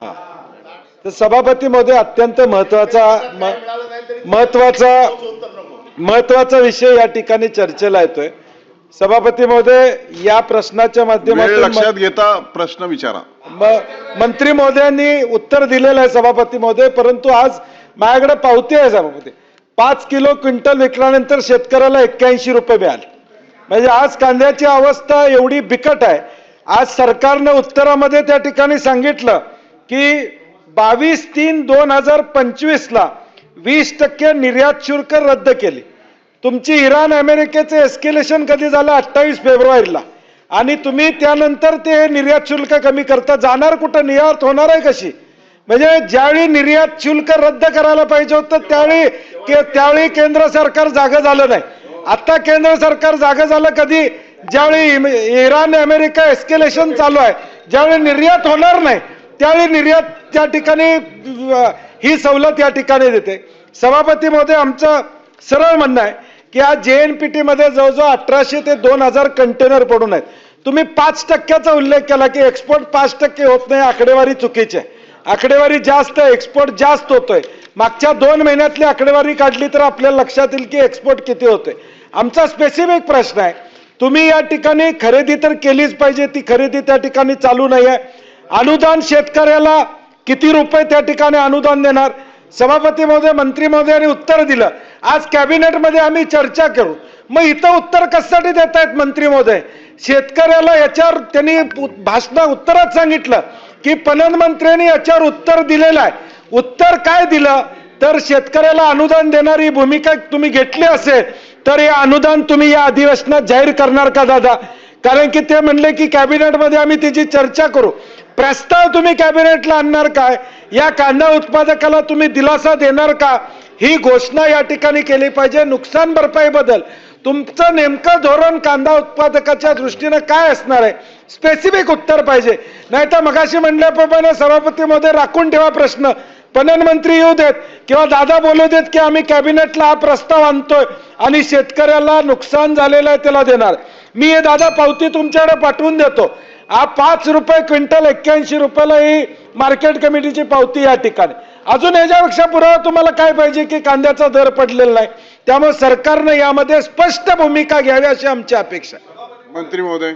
हा, तर सभापती महोदय अत्यंत महत्वाचा विषय या ठिकाणी चर्चेला येतोय. सभापती महोदय, या प्रश्नाच्या वेळ माध्यमातून लक्षात घेता प्रश्न विचारा. मंत्री महोदयांनी उत्तर दिलेलं आहे सभापती महोदय, परंतु आज माझ्याकडे पावती आहे सभापती. 5 किलो क्विंटल विकल्यानंतर शेतकऱ्याला 81 रुपये मिळाले. म्हणजे आज कांद्याची अवस्था एवढी बिकट आहे. आज सरकारनं उत्तरामध्ये त्या ठिकाणी सांगितलं की 22/3/2025 ला 20% निर्यात शुल्क रद्द केले. तुमची इराण अमेरिकेचे एस्केलेशन कधी झालं? 28 फेब्रुवारीला. आणि तुम्ही त्यानंतर ते निर्यात शुल्क कमी करता. जाणार कुठं? निर्यात होणार आहे कशी? म्हणजे ज्यावेळी निर्यात शुल्क रद्द करायला पाहिजे होतं त्यावेळी केंद्र सरकार जागं झालं नाही. आता केंद्र सरकार जागं झालं कधी? ज्यावेळी इराण अमेरिका एस्केलेशन चालू आहे, ज्यावेळी निर्यात होणार नाही त्यावेळी निर्यात त्या ठिकाणी ही सवलत या ठिकाणी देते. सभापती महोदय, आमचं सरळ म्हणणं आहे की आज JNPT मध्ये जवळजवळ 1800 ते 2000 कंटेनर पडून आहेत. तुम्ही 5%चा उल्लेख केला की एक्सपोर्ट 5% होत नाही. आकडेवारी चुकीची आहे. आकडेवारी जास्त आहे, एक्सपोर्ट जास्त होतोय. मागच्या 2 महिन्यातली आकडेवारी काढली तर आपल्याला लक्षात येईल की एक्सपोर्ट किती होतोय. आमचा स्पेसिफिक प्रश्न आहे, तुम्ही या ठिकाणी खरेदी तर केलीच पाहिजे, ती खरेदी त्या ठिकाणी चालू नाही आहे. अनुदान शेतकऱ्याला किती रुपये त्या ठिकाणी अनुदान देणार? सभापती महोदय, मंत्री महोदयांनी उत्तर दिलं. आज कॅबिनेटमध्ये आम्ही चर्चा करू. मग इथं उत्तर कशासाठी देत आहेत मंत्री महोदय? शेतकऱ्याला याच्यावर त्यांनी उत्तरात सांगितलं की पणन मंत्र्यांनी याच्यावर उत्तर दिलेलं आहे. उत्तर काय दिलं तर शेतकऱ्याला अनुदान देणारी भूमिका तुम्ही घेतली असेल तर हे अनुदान तुम्ही या अधिवेशनात जाहीर करणार का दादा? कारण की ते म्हणले की कॅबिनेटमध्ये आम्ही त्याची चर्चा करू. प्रस्ताव तुम्ही कॅबिनेटला आणणार काय? या कांदा उत्पादकाला तुम्ही दिलासा देणार का? ही घोषणा या ठिकाणी केली पाहिजे. नुकसान भरपाई बद्दल तुमचं नेमकं धोरण कांदा उत्पादकाच्या दृष्टीने काय असणार आहे? स्पेसिफिक उत्तर पाहिजे. नाहीतर मगाशी म्हणल्याप्रमाणे सभापती मध्ये राखून ठेवा प्रश्न. पणन मंत्री येऊ देत किंवा दादा बोलू देत की आम्ही कॅबिनेटला हा प्रस्ताव आणतोय आणि शेतकऱ्याला नुकसान झालेलं आहे त्याला देणार. मी हे दादा पावती तुमच्याकडे पाठवून देतो. 5 रुपये क्विंटल 81 रुपयाला ही मार्केट कमिटीची पावती या ठिकाणी. अजून याच्यापेक्षा पुरावा तुम्हाला काय पाहिजे की कांद्याचा दर पडलेला नाही? त्यामुळे सरकारने यामध्ये स्पष्ट भूमिका घ्यावी अशी आमची अपेक्षा आहे. मंत्री महोदय.